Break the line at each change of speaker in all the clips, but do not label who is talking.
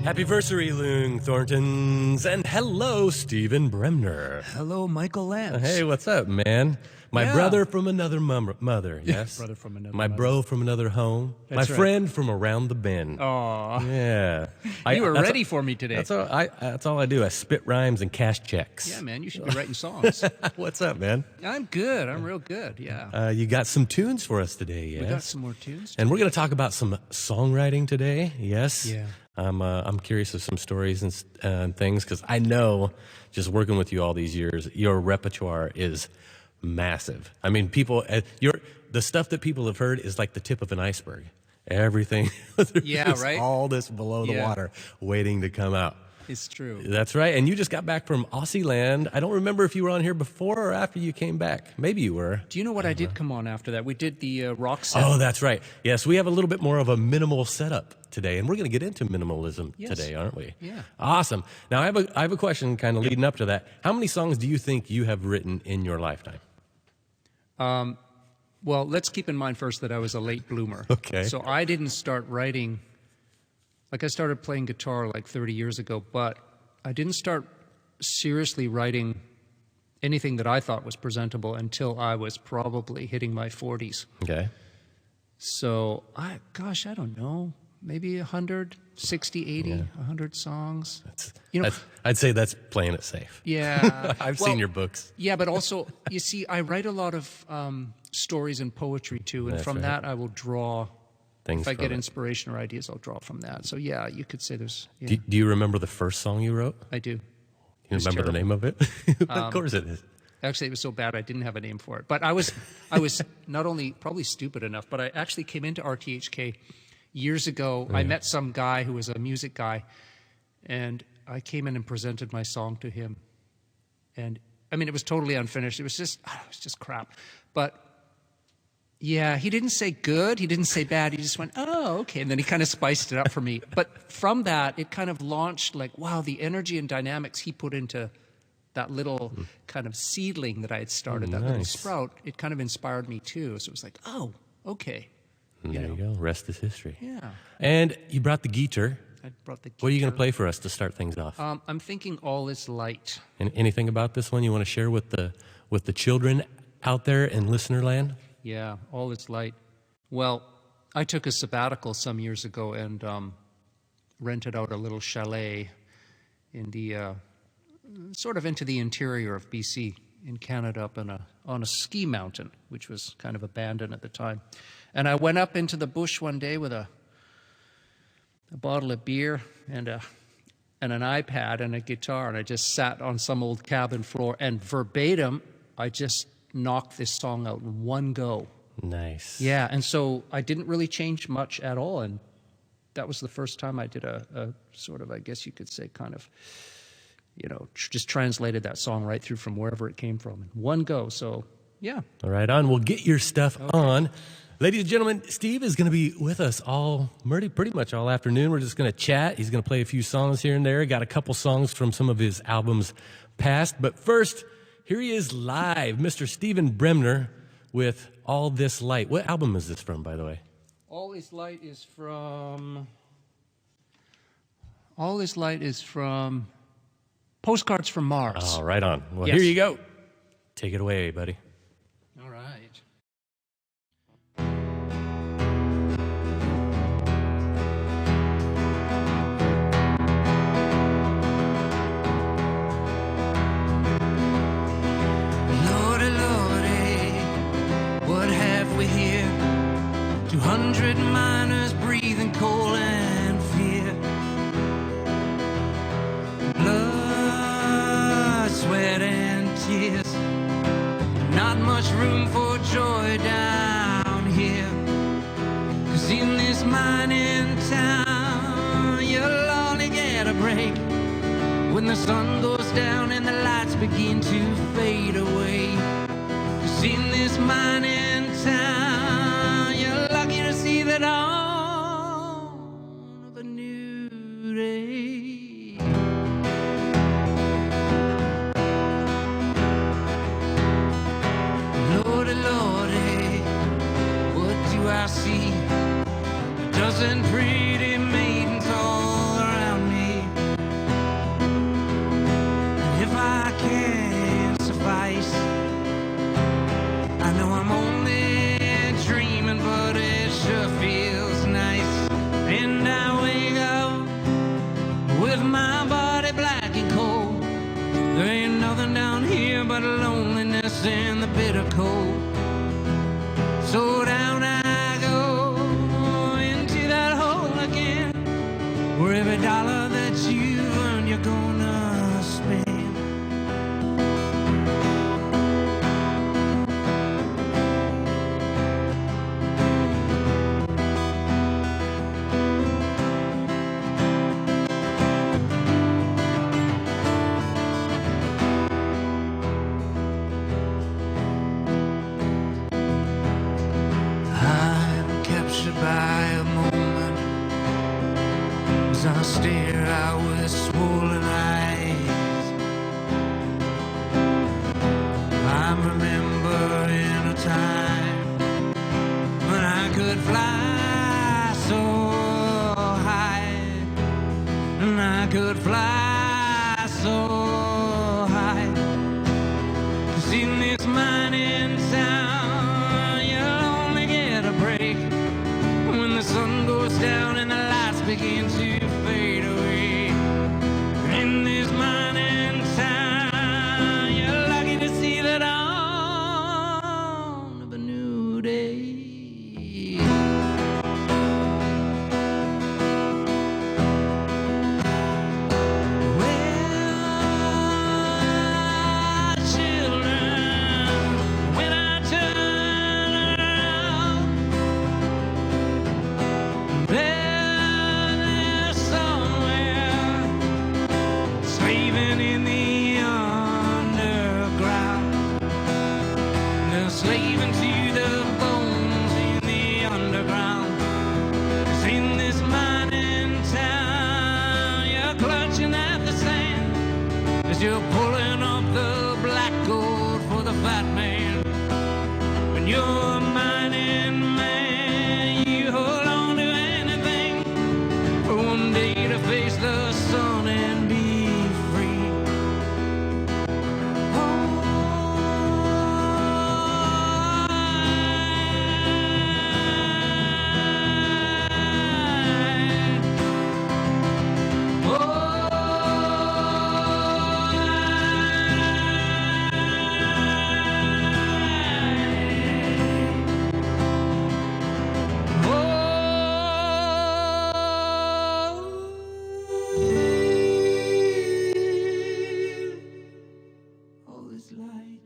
Happyversary, Lung Thorntons, and hello, Stephen Bremner.
Hello, Michael Lance.
Hey, what's up, man? My brother from another mother, yes?
Brother from another
My
mother.
bro from another home.
That's
my
right.
friend from around the bend.
Aw.
Yeah.
You were ready for me today.
That's all I do. I spit rhymes and cash checks.
Yeah, man, you should be writing songs.
What's up, man?
I'm good. I'm real good, yeah.
You got some tunes for us today, yes?
We got some more tunes.
And we're going to talk about some songwriting today, yes?
Yeah.
I'm curious of some stories and things, because I know, just working with you all these years, your repertoire is massive. I mean, the stuff that people have heard is like the tip of an iceberg. Everything.
Yeah, right?
All this below the water waiting to come out.
It's true.
That's right. And you just got back from Aussie land. I don't remember if you were on here before or after you came back. Maybe you were.
Do you know what I did come on after that? We did the rock set.
Oh, that's right. Yes, we have a little bit more of a minimal setup today, and we're going to get into minimalism today, aren't we?
Yeah.
Awesome. Now, I have a question kind of leading up to that. How many songs do you think you have written in your lifetime?
Well, let's keep in mind first that I was a late bloomer.
Okay.
So I didn't start writing, like I started playing guitar like 30 years ago, but I didn't start seriously writing anything that I thought was presentable until I was probably hitting my 40s.
Okay.
So, I don't know, maybe 100, 60, 80, 100 songs.
I'd say that's playing it safe.
Yeah.
I've seen your books.
Yeah, but also, you see, I write a lot of stories and poetry too, and from that I will draw things. If I get inspiration or ideas, I'll draw from that. So yeah, you could say there's... Yeah.
Do you remember the first song you wrote?
I do.
You remember the name of it? Of course it is.
Actually, it was so bad I didn't have a name for it. But I was not only probably stupid enough, but I actually came into rthk years ago. I met some guy who was a music guy, and I came in and presented my song to him. And I mean, it was totally unfinished. It was just crap. But yeah, he didn't say good. He didn't say bad. He just went, oh, okay. And then he kind of spiced it up for me. But from that, it kind of launched like, wow, the energy and dynamics he put into that little kind of seedling that I had started, that little sprout, it kind of inspired me too. So it was like, oh, okay.
There you go. Rest is history.
Yeah.
And you brought the guitar.
I brought the guitar.
What are you going to play for us to start things off?
I'm thinking All Is Light.
And anything about this one you want to share with the children out there in listener land?
Yeah, All Is Light. Well, I took a sabbatical some years ago and rented out a little chalet in the sort of into the interior of BC in Canada, up on a ski mountain, which was kind of abandoned at the time. And I went up into the bush one day with a bottle of beer and an iPad and a guitar, and I just sat on some old cabin floor, and verbatim, I just knocked this song out in one go. Nice. Yeah, and so I didn't really change much at all, and that was the first time I did a sort of, I guess you could say, kind of, just translated that song right through from wherever it came from in one go. So, yeah. All
right, on. We'll get your stuff on. Ladies and gentlemen, Steve is going to be with us pretty much all afternoon. We're just going to chat. He's going to play a few songs here and there. Got a couple songs from some of his albums past. But first, here he is live, Mr. Stephen Bremner with All This Light. What album is this from, by the way?
All This Light is from Postcards from Mars.
Oh, right on. Well, Here you go. Take it away, buddy.
All right.
Lordy, Lordy, what have we here? 200 miners breathing coal and fear. Blood, sweat, and tears. Not much room for joy down here. 'Cause in this mining town, you'll only get a break when the sun goes down and the lights begin to fade away. 'Cause in this mining town, you're lucky to see the dawn of a new day. Lordy, Lordy, what do I see? A dozen pretty maidens all around me. bitterness and the bitter cold. So down I go into that hole again, where every dollar that you've earned you're gonna spend. By a moment as I stare out with swollen eyes, I'm remembering a time when I could fly so high, and I could fly so high. 'Cause in this mining town you'll only get a break when the sun goes down and the lights begin to fade away. In this mining town, you're lucky to see the dawn of a new day. Well, children, when I turn around, there's somewhere slaving in the underground. They're slaving to the bones in the underground. 'Cause in this mining town, you're clutching at the sand as you're pulling up the black gold for the fat man. When you're a mining man, you hold on to anything for one day to face the sun and be free. All this light.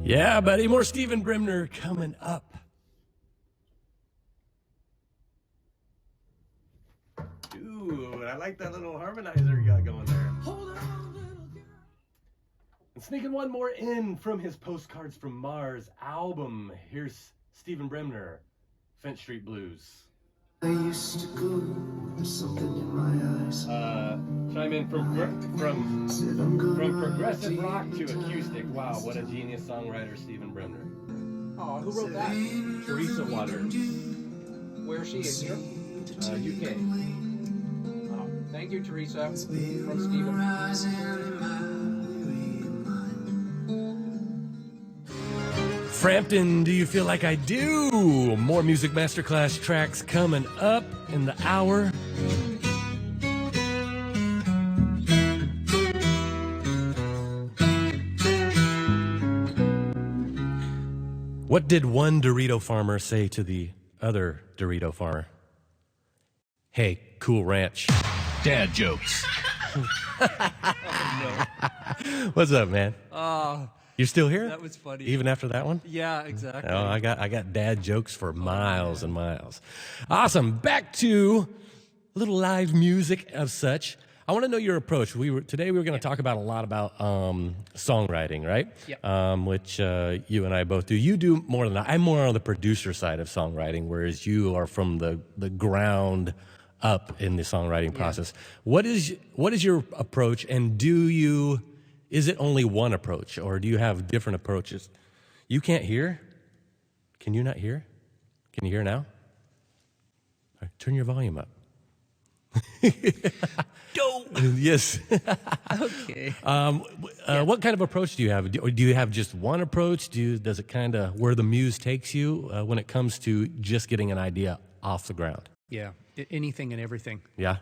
Yeah, buddy. More Stephen Bremner coming up. Dude, I like that little harmonizer you got going there.
Hold on, little girl.
And sneaking one more in from his Postcards from Mars album. Here's Stephen Bremner, Finch Street Blues.
I used to go, there's something in my eyes.
Chime in from
Said I'm gonna
progressive rock to acoustic. Wow, what a genius songwriter, Stephen Bremner.
Oh, who wrote that?
Teresa Waters,
Where is she? In here?
UK.
Oh, thank you, Teresa. From Stephen.
Frampton, do you feel like I do? More Music Masterclass tracks coming up in the hour. What did one Dorito farmer say to the other Dorito farmer? Hey, Cool Ranch.
Dad jokes.
What's up, man? You're still here?
That was funny.
Even after that one?
Yeah, exactly.
Oh, I got dad jokes for miles and miles. Awesome. Back to a little live music of such. I want to know your approach. Today we were going to talk about a lot about songwriting, right?
Yeah.
Which you and I both do. You do more than I'm more on the producer side of songwriting, whereas you are from the ground up in the songwriting process. What is your approach, and is it only one approach, or do you have different approaches? You can't hear? Can you not hear? Can you hear now? All right, turn your volume up. Yes.
Okay.
What kind of approach do you have? Do you have just one approach? Does it kind of where the muse takes you when it comes to just getting an idea off the ground?
Yeah, anything and everything.
Yeah.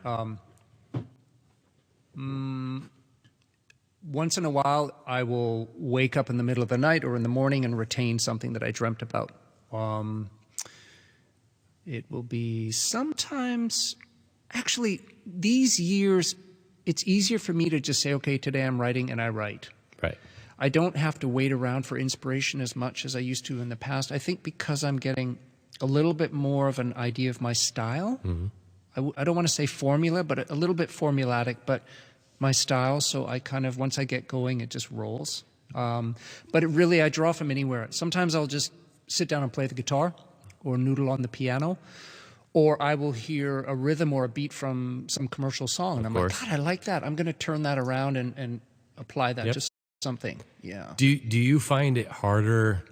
Once in a while, I will wake up in the middle of the night or in the morning and retain something that I dreamt about. It will be sometimes, actually, these years, it's easier for me to just say, okay, today I'm writing, and I write.
Right.
I don't have to wait around for inspiration as much as I used to in the past. I think because I'm getting a little bit more of an idea of my style. I don't want to say formula, but a little bit formulatic, but my style. So I kind of, once I get going, it just rolls. But it really, I draw from anywhere. Sometimes I'll just sit down and play the guitar or noodle on the piano, or I will hear a rhythm or a beat from some commercial song. And I'm like, God, I like that. I'm going to turn that around and apply that to something. Yeah.
Do you find it harder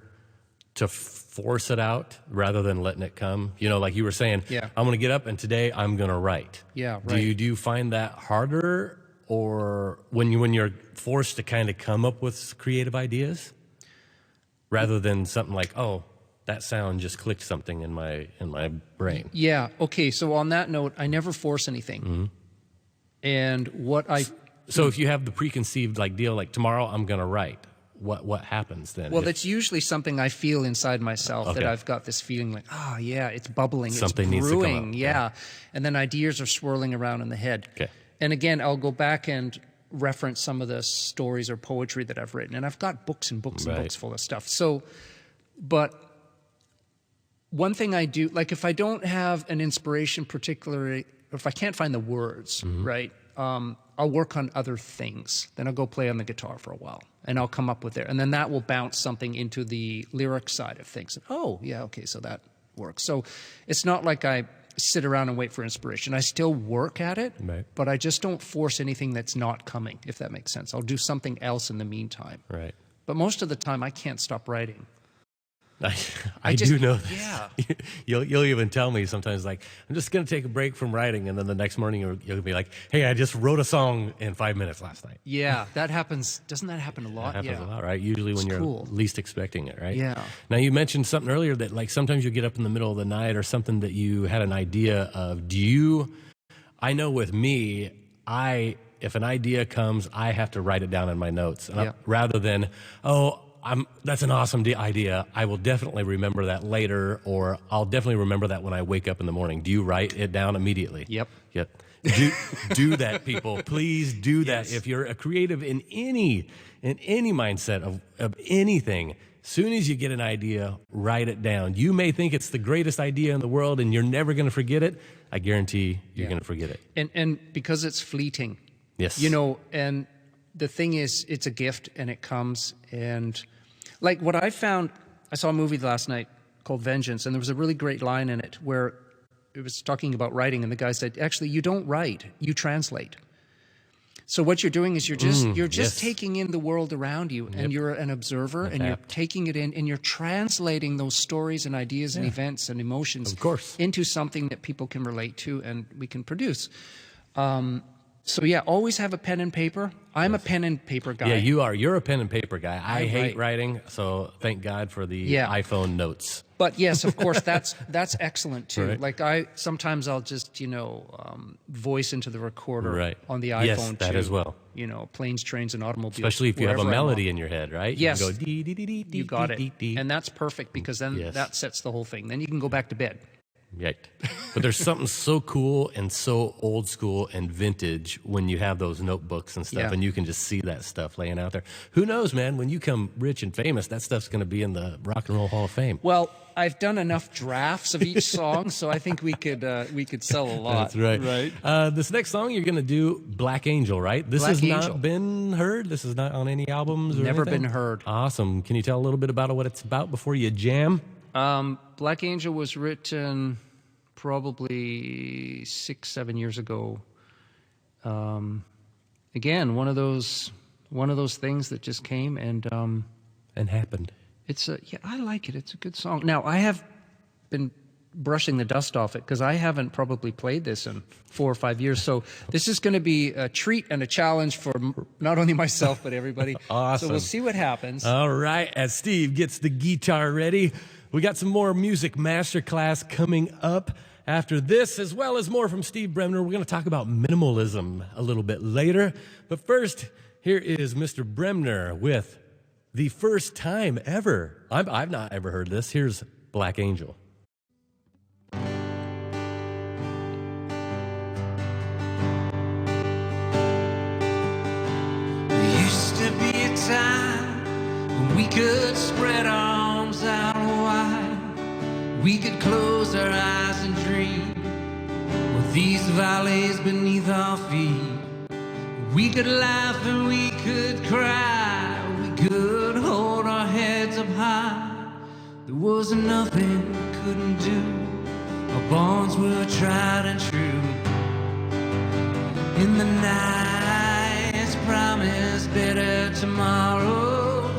to force it out rather than letting it come? You know, like you were saying, I'm going to get up and today I'm going to write.
Yeah, right.
Do you find that harder, or when you're forced to kind of come up with creative ideas rather than something like, oh, that sound just clicked something in my brain?
Yeah. Okay. So on that note, I never force anything. And
So if you have the preconceived like deal, like tomorrow I'm going to write, what happens then?
Well, that's usually something I feel inside myself, that I've got this feeling like, oh yeah, it's bubbling,
something
it's brewing,
needs to come up.
yeah. And then ideas are swirling around in the head.
Okay.
And again, I'll go back and reference some of the stories or poetry that I've written, and I've got books and books and books full of stuff. So, but one thing I do, like if I don't have an inspiration particularly, if I can't find the words, right, I'll work on other things. Then I'll go play on the guitar for a while, and I'll come up with it. And then that will bounce something into the lyric side of things. Oh, yeah, okay, so that works. So it's not like I sit around and wait for inspiration. I still work at it, but I just don't force anything that's not coming, if that makes sense. I'll do something else in the meantime.
Right.
But most of the time, I can't stop writing.
I do know this.
Yeah.
You'll even tell me sometimes, like, I'm just going to take a break from writing, and then the next morning you'll be like, hey, I just wrote a song in 5 minutes last night.
Yeah, that happens. Doesn't that happen a lot?
That happens a lot, right? Usually when you're least expecting it, right?
Yeah.
Now, you mentioned something earlier that, like, sometimes you get up in the middle of the night or something that you had an idea of. I know with me, if an idea comes, I have to write it down in my notes. And rather than, that's an awesome idea, I will definitely remember that later, or I'll definitely remember that when I wake up in the morning. Do you write it down immediately?
Yep.
Do that, people. Please do that. If you're a creative in any mindset of anything, soon as you get an idea, write it down. You may think it's the greatest idea in the world and you're never going to forget it. I guarantee you're going to forget it.
And because it's fleeting.
Yes.
You know, and the thing is, it's a gift and it comes. And like what I found, I saw a movie last night called Vengeance, and there was a really great line in it where it was talking about writing, and the guy said, actually, you don't write, you translate. So what you're doing is you're just taking in the world around you, and you're an observer, and you're taking it in, and you're translating those stories and ideas and events and emotions into something that people can relate to and we can produce. So yeah, always have a pen and paper. I'm a pen and paper guy.
Yeah, you are. You're a pen and paper guy. I hate writing, so thank God for the iPhone notes.
But yes, of course, that's excellent too.
Right.
Like sometimes I'll just voice into the recorder on the iPhone
yes, that
too.
As well.
You know, planes, trains, and automobiles.
Especially if you have a melody in your head, right?
Yes,
you can go dee dee dee dee dee.
You got it,
dee, dee.
and that's perfect because then that sets the whole thing. Then you can go back to bed.
Right. But there's something so cool and so old school and vintage when you have those notebooks and stuff, and you can just see that stuff laying out there. Who knows, man? When you come rich and famous, that stuff's going to be in the Rock and Roll Hall of Fame.
Well, I've done enough drafts of each song, so I think we could sell a lot.
That's right.
Right.
This next song you're going to do, Black Angel, right? This has not been heard? This is not on any albums or
Never
anything?
been heard.
Awesome. Can you tell a little bit about what it's about before you jam?
Black Angel was written probably 6-7 years ago. Again, one of those things that just came and
happened.
I like it. It's a good song. Now I have been brushing the dust off it because I haven't probably played this in 4 or 5 years. So this is going to be a treat and a challenge for not only myself but everybody.
Awesome.
So we'll see what happens.
All right. As Steve gets the guitar ready, we got some more music masterclass coming up. after this, as well as more from Steve Bremner. We're going to talk about minimalism a little bit later. But first, here is Mr. Bremner with The First Time Ever. I've not ever heard this. Here's Black Angel.
There used to be a time when we could spread arms out wide. We could close our eyes and dream with these valleys beneath our feet. We could laugh and we could cry. We could hold our heads up high. There was nothing we couldn't do. Our bonds were tried and true. In the nights promised better tomorrows,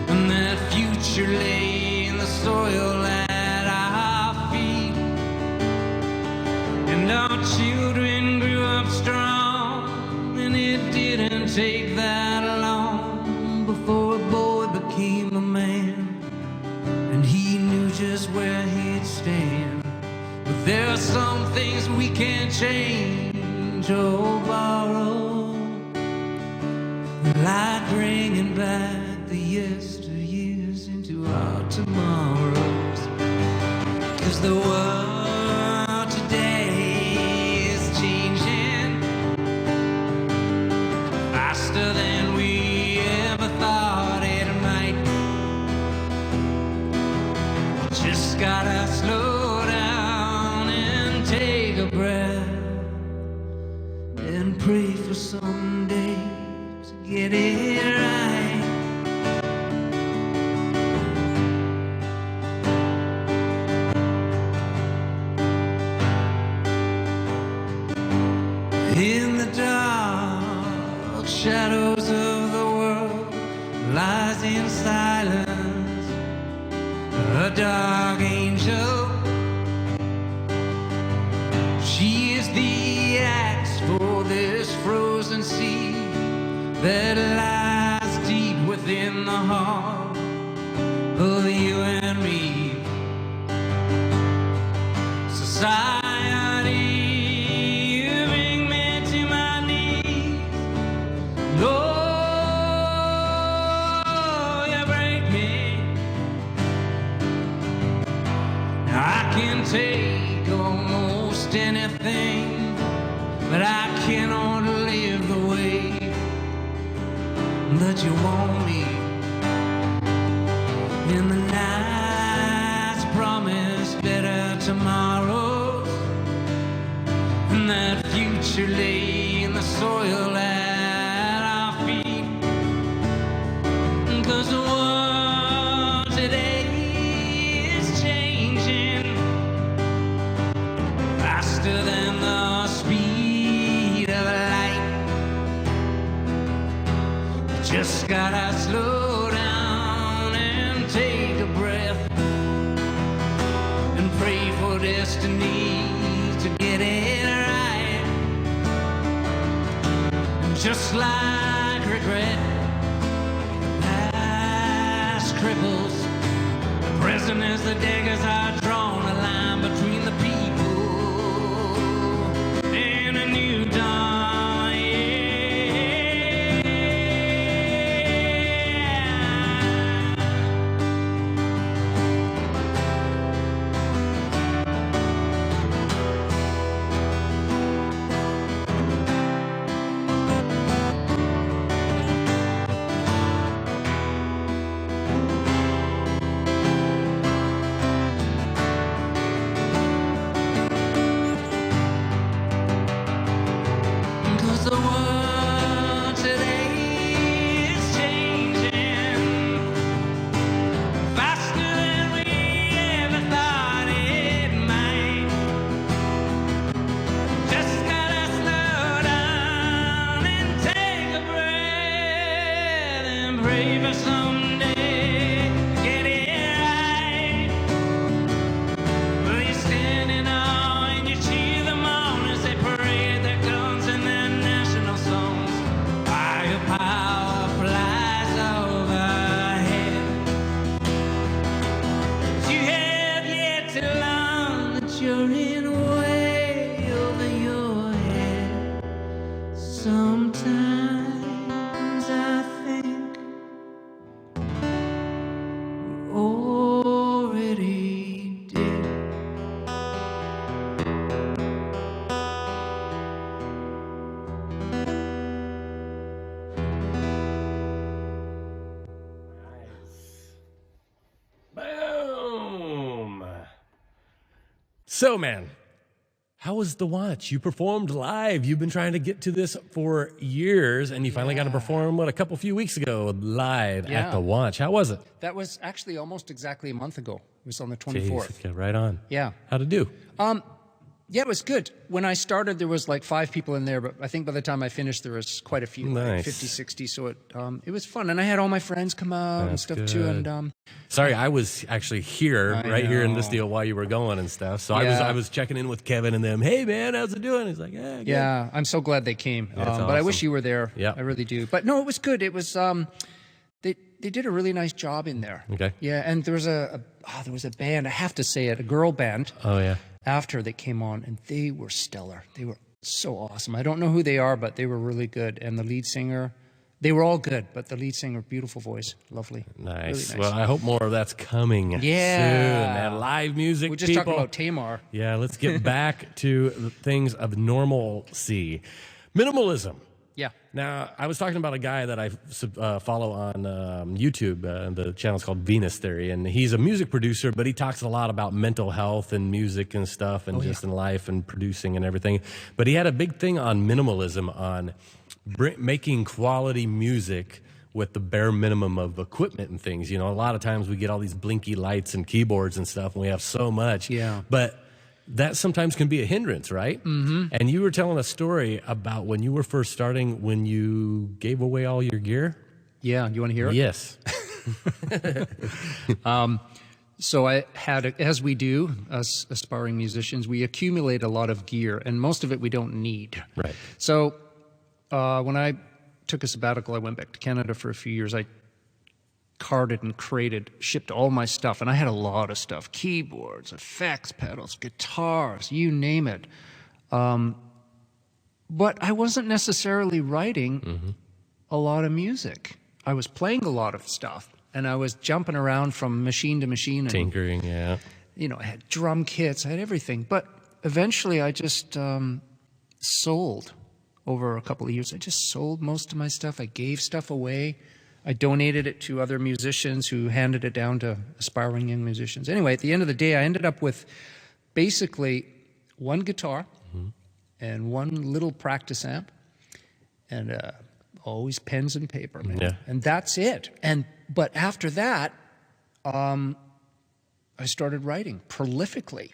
and that future lay in the soil at our feet. And our children grew up strong, and it didn't take that long before a boy became a man, and he knew just where he'd stand. But there are some things we can't change or borrow, like bringing back the yesteryears into our tomorrows. 'Cause the world today is changing faster than we ever thought it might. Just gotta slow down and take a breath and pray for someday to get it right. In the dark shadows of the world lies in silence a dark angel. She is the axe for this frozen sea that lies deep within the heart of you and me. Society, you bring me to my knees. Lord, you break me. Now I can take almost anything, but I cannot live the way that you want me. In the nights promised better tomorrows, and that future lay in the soil at our feet. 'Cause the world today is changing faster than the speed of light. Just gotta slow down and take a breath and pray for destiny to get it right. And just like regret, past cripples, the present is the daggers are drawn a line between the people and a new dawn.
So, man, how was the watch? You performed live. You've been trying to get to this for years, and you finally got to perform, a few weeks ago live at the watch. How was it?
That was actually almost exactly a month ago. It was on the 24th.
Jeez, okay, right on.
Yeah.
How'd it do?
Yeah, it was good. When I started, there was like 5 people in there, but I think by the time I finished, there was quite a few, like
Nice.
50, 60. So it was fun. And I had all my friends come out and
That's
stuff too.
good.
And
Sorry, I was actually here,
I
here in
know.
this deal while you were going and stuff. So
Yeah.
I was checking in with Kevin and them. Hey, man, how's it doing? He's like, yeah, good.
yeah, I'm so glad they came.
Yeah, it's
But I wish
awesome.
you were there.
Yeah.
I really do. But no, it was good. It was they did a really nice job in there.
Okay.
Yeah, and there was a band. I have to say it, a girl band.
Oh, yeah.
After that came on, and they were stellar. They were so awesome. I don't know who they are, but they were really good. And the lead singer, they were all good, but the lead singer, beautiful voice, lovely.
Nice.
Really
Well, I hope more of that's coming soon,
Yeah.
man. Live music,
We're just
people.
talking about Tamar.
Yeah, let's get back to the things of normalcy. Minimalism.
Yeah.
Now, I was talking about a guy that I follow on YouTube. The channel's called Venus Theory, and he's a music producer, but he talks a lot about mental health and music and stuff, and just in life and producing and everything. But he had a big thing on minimalism, on making quality music with the bare minimum of equipment and things. You know, a lot of times we get all these blinky lights and keyboards and stuff, and we have so much.
Yeah.
But that sometimes can be a hindrance, right? Mm-hmm. And you were telling a story about when you were first starting, when you gave away all your gear.
Yeah. You want to hear it?
Yes.
So I had, as we do, us aspiring musicians, we accumulate a lot of gear, and most of it we don't need.
Right.
So when I took a sabbatical, I went back to Canada for a few years. I carted and crated, shipped all my stuff, and I had a lot of stuff: keyboards, effects pedals, guitars, you name it. But I wasn't necessarily writing a lot of music. I was playing a lot of stuff, and I was jumping around from machine to machine. And,
Tinkering, yeah.
you know, I had drum kits, I had everything. But eventually I just sold over a couple of years. I just sold most of my stuff. I gave stuff away. I donated it to other musicians who handed it down to aspiring young musicians. Anyway, at the end of the day, I ended up with basically one guitar and one little practice amp, and always pens and paper, man.
Yeah.
And that's it. But after that, I started writing prolifically.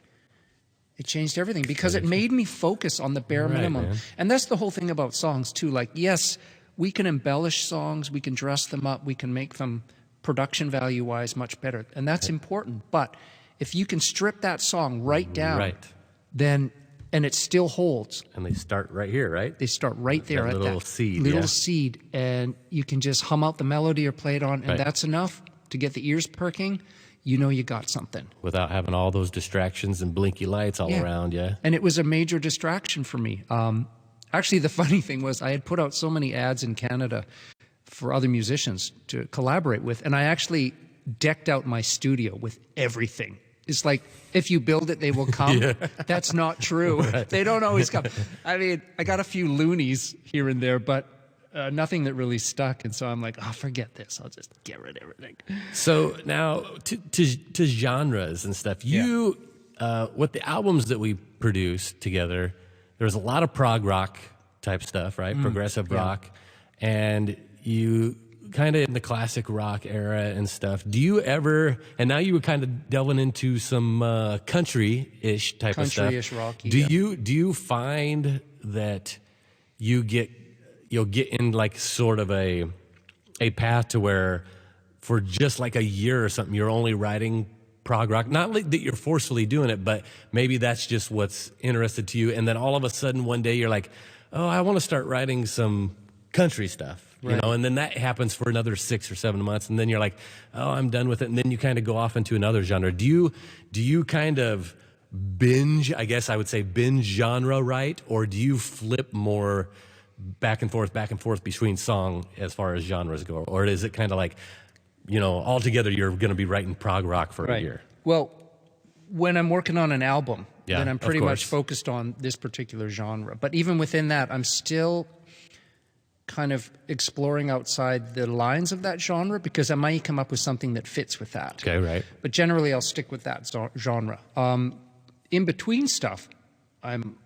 It changed everything because it made me focus on the bare
Right,
minimum.
man.
And that's the whole thing about songs too. Like, yes, we can embellish songs, we can dress them up, we can make them production value wise much better. And that's important. But if you can strip that song right down,
Right.
then, and it still holds,
And they start right here, right?
they start right there
That
at
little
that
seed,
little
yeah.
seed, and you can just hum out the melody or play it on, and
Right.
that's enough to get the ears perking. You know you got something.
Without having all those distractions and blinky lights all
Yeah.
around, yeah?
And it was a major distraction for me. Actually, the funny thing was I had put out so many ads in Canada for other musicians to collaborate with, and I actually decked out my studio with everything. It's like, if you build it, they will come. That's not true. They don't always come. I mean, I got a few loonies here and there, but nothing that really stuck. And so I'm like, oh, forget this. I'll just get rid of everything.
So now to genres and stuff, you, with the albums that we produced together, there was a lot of prog rock type stuff, right? Progressive rock. And you kind of in the classic rock era and stuff. Do you ever, and now you were kind of delving into some country-ish type of stuff.
Country-ish rocky,
Do
yeah.
you find that you'll get in like sort of a path to where for just like a year or something, you're only writing prog rock? Not like that you're forcefully doing it, but maybe that's just what's interested to you. And then all of a sudden one day you're like, oh, I want to start writing some country stuff. You
Right.
know, and then that happens for another 6 or 7 months, and then you're like, "Oh, I'm done with it." And then you kind of go off into another genre. Do you kind of binge? I guess I would say binge genre, right? Or do you flip more back and forth between song as far as genres go? Or is it kind of like, you know, altogether you're going to be writing prog rock for a year?
Well, when I'm working on an album,
Yeah,
then I'm
of
pretty much
course.
focused on this particular genre. But even within that, I'm still kind of exploring outside the lines of that genre because I might come up with something that fits with that.
Okay, right.
But generally, I'll stick with that genre. in between stuff, I'm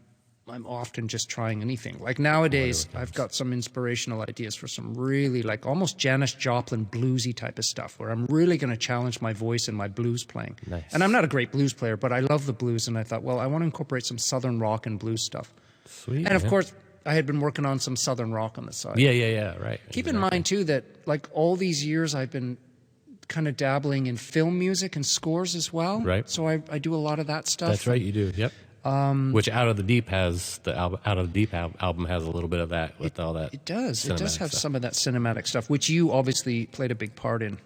often just trying anything. Like nowadays, I've got some inspirational ideas for some really like almost Janis Joplin bluesy type of stuff where I'm really going to challenge my voice in my blues playing.
Nice.
And I'm not a great blues player, but I love the blues. And I thought, well, I want to incorporate some Southern rock and blues stuff.
Sweet.
And of course, I had been working on some Southern rock on the side.
Yeah, right.
Keep in mind, too, that like all these years I've been kind of dabbling in film music and scores as well.
Right.
So I do a lot of that stuff.
That's right, you do. Yep. Which Out of the Deep has the Out of the Deep album has a little bit of that with all that.
It does. It does have
stuff.
some of that cinematic stuff, which you obviously played a big part in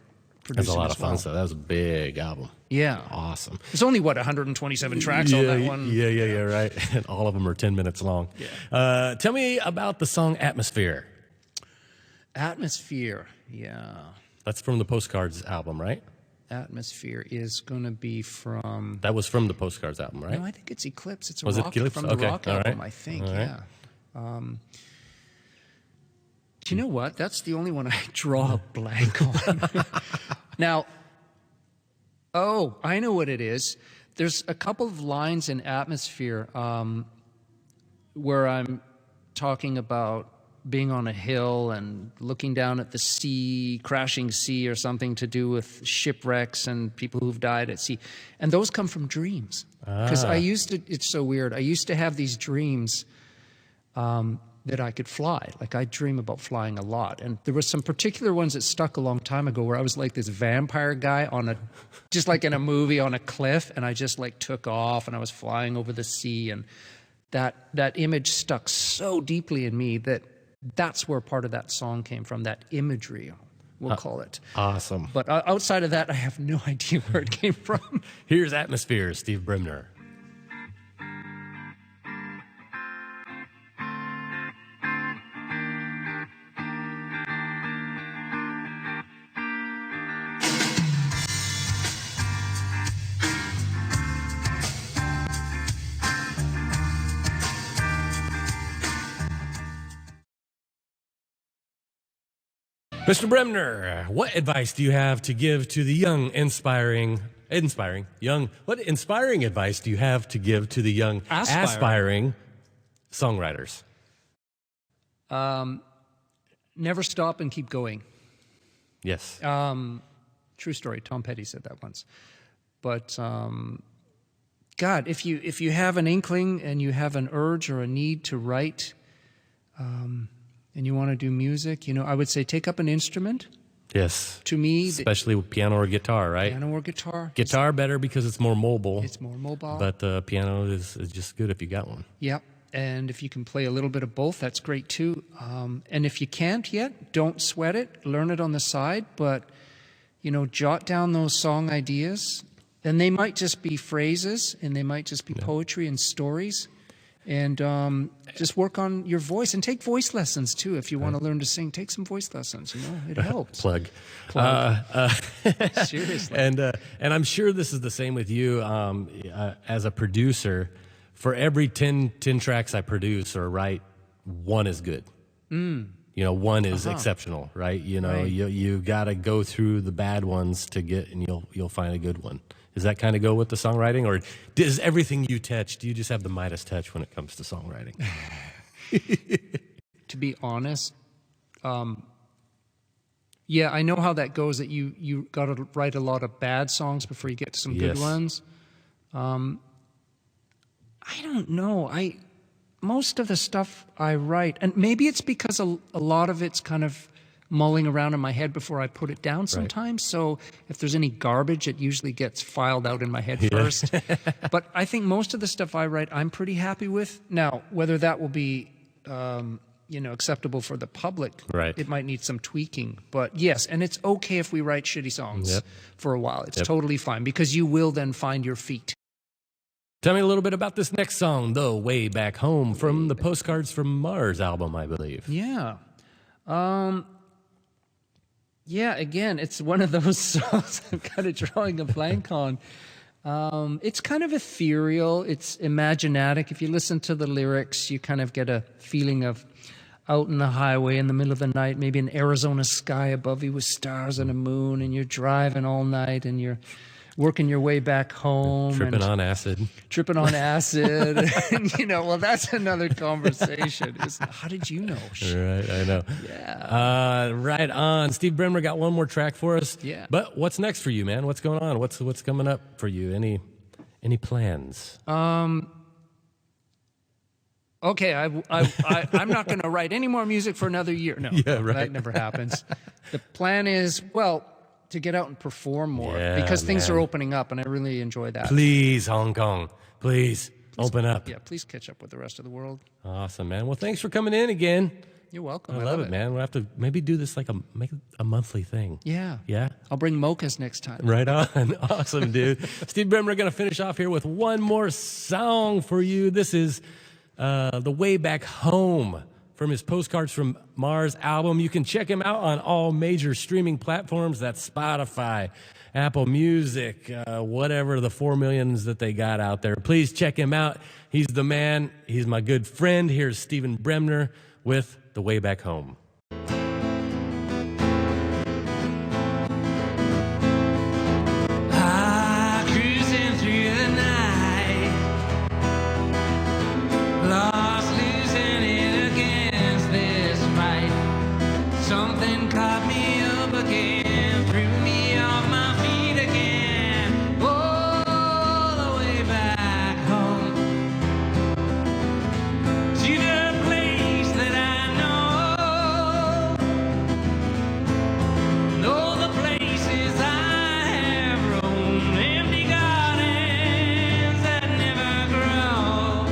producing.
That's a lot of
as well.
fun stuff. That was a big album.
Yeah.
Awesome.
It's only, 127 tracks on that one?
Yeah, right. And all of them are 10 minutes long.
Yeah.
Tell me about the song Atmosphere.
Atmosphere, yeah.
That's from the Postcards album, right?
Atmosphere is going to be from...
That was from the Postcards album, right?
No, I think it's Eclipse. It's
Was it
rock,
Eclipse?
from the
Okay,
rock
all
album,
right.
I think,
All right.
yeah. Do you know what? That's the only one I draw a blank on. Now, I know what it is. There's a couple of lines in Atmosphere where I'm talking about being on a hill and looking down at the sea, crashing sea or something to do with shipwrecks and people who've died at sea. And those come from dreams. Because it's so weird. I used to have these dreams that I could fly. Like I dream about flying a lot. And there were some particular ones that stuck a long time ago where I was like this vampire guy just like in a movie on a cliff. And I just like took off and I was flying over the sea. And that image stuck so deeply in me that's where part of that song came from, that imagery, we'll call it.
Awesome.
But outside of that, I have no idea where it came from.
Here's Atmosphere, Steve Bremner. Mr. Bremner, what advice do you have to give to the young, inspiring advice do you have to give to the young, aspiring songwriters?
Never stop and keep going.
Yes.
True story. Tom Petty said that once. But God, if you have an inkling and you have an urge or a need to write, and you want to do music, I would say take up an instrument.
Yes.
To me,
especially with piano or guitar, right?
Piano or guitar.
Guitar better because it's more mobile.
It's more mobile.
But piano is just good if you got one.
Yep. And if you can play a little bit of both, that's great too. And if you can't yet, don't sweat it. Learn it on the side. But, jot down those song ideas. And they might just be phrases and they might just be poetry and stories. And just work on your voice and take voice lessons too. If you want to learn to sing, take some voice lessons. It helps.
Plug.
Seriously.
And I'm sure this is the same with you as a producer. For every 10 tracks I produce or write, one is good. One is exceptional, right?
Right.
You got to go through the bad ones to get, and you'll find a good one. Does that kind of go with the songwriting, or does everything you touch? Do you just have the Midas touch when it comes to songwriting?
To be honest, yeah, I know how that goes. That you got to write a lot of bad songs before you get to some good ones. I don't know. Most of the stuff I write, and maybe it's because a lot of it's kind of mulling around in my head before I put it down sometimes. Right. So if there's any garbage, it usually gets filed out in my head first. But I think most of the stuff I write, I'm pretty happy with. Now, whether that will be, acceptable for the public,
right.
It might need some tweaking. But yes, and it's okay if we write shitty songs for a while. It's totally fine because you will then find your feet.
Tell me a little bit about this next song, though, Way Back Home, from the Postcards from Mars album, I believe.
Yeah. Yeah, again, it's one of those songs I'm kind of drawing a blank on. It's kind of ethereal. It's imaginatic. If you listen to the lyrics, you kind of get a feeling of out in the highway in the middle of the night, maybe an Arizona sky above you with stars and a moon, and you're driving all night, and you're working your way back home.
Tripping
and
on acid.
Tripping on acid. And, well, that's another conversation. How did you know?
Right, I know.
Yeah.
Right on. Steve Bremner got one more track for us.
Yeah.
But what's next for you, man? What's going on? What's coming up for you? Any plans?
Okay, I'm not going to write any more music for another year. No,
Yeah, right.
That never happens. The plan is, to get out and perform more because things
man.
are opening up, and I really enjoy that.
Please, Hong Kong. Please, open up.
Yeah, please catch up with the rest of the world.
Awesome, man. Well, thanks for coming in again.
You're welcome.
I love it, man. We'll have to maybe do this make it a monthly thing.
Yeah.
Yeah?
I'll bring mochas next time.
Right on. Awesome, dude. Steve Bremner going to finish off here with one more song for you. This is The Way Back Home from his Postcards from Mars album. You can check him out on all major streaming platforms. That's Spotify, Apple Music, whatever the 4 millions that they got out there. Please check him out. He's the man. He's my good friend. Here's Stephen Bremner with The Way Back Home.
Cruising through the night, lost, losing it against this fight. Something caught me up again, threw me off my feet again. All the way back home to the place that I know the places I have roamed, empty gardens that never grow.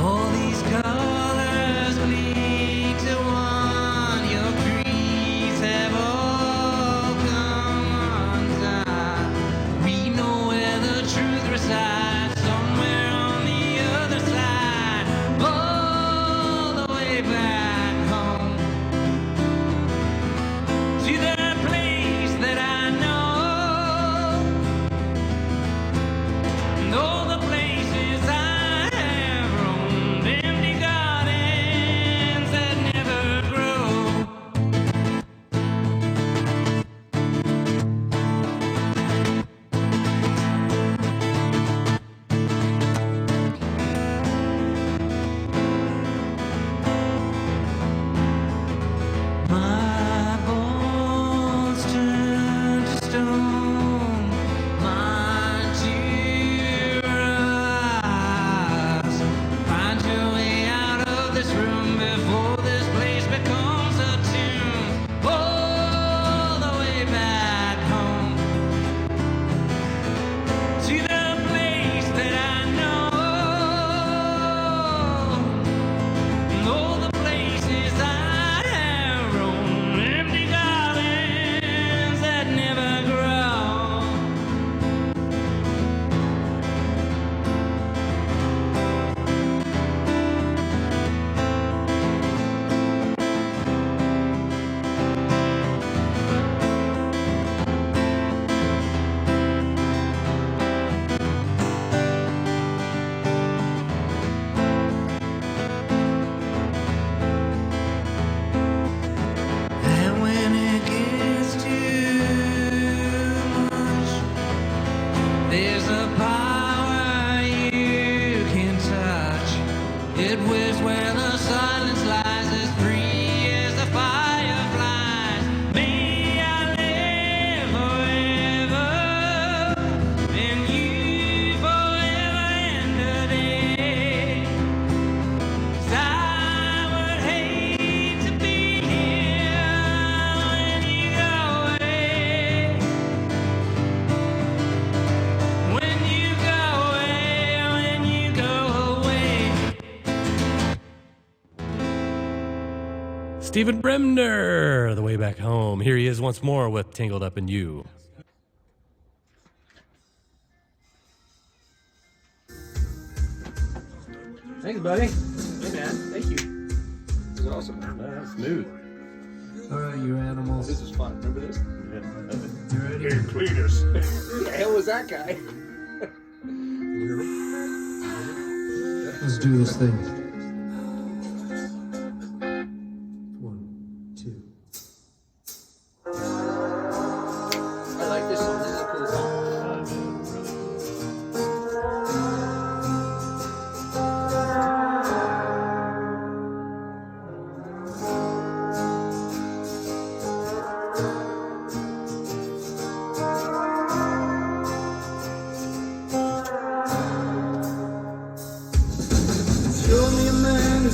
All these colors bleed to one. Your creeds have all come undone. We know where the truth resides, somewhere on the other side. All the way back home to the place that I know. Know the places I have roamed, empty gardens that never grow. My bones turn to stone, mine to rust. Find your way out of this room before this place becomes a tomb. All the way back home to the place that I know. Know the places I have roamed, empty gardens that never grow. And when it gets too much, there's a power you can touch. It whips where the silence lies, as free as the fireflies. May I live forever, and you forever and a day. 'Cause I would hate to be here when you go away. When you go away, when you go away.
Stephen Bremner, The Way Back Home. Here he is once more with Tangled Up in You. Thanks, buddy.
Hey, man. Thank you.
This is awesome. That's smooth.
All right, you animals.
This is fun. Remember this?
You ready?
Hey, Cletus.
Who the hell was that guy?
Let's do this thing. 1, 2.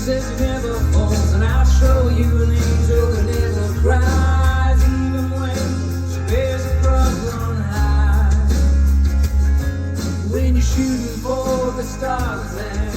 says he never falls, and I'll show you an angel that never cries, even when she bears a cross on high. When you're shooting for the stars and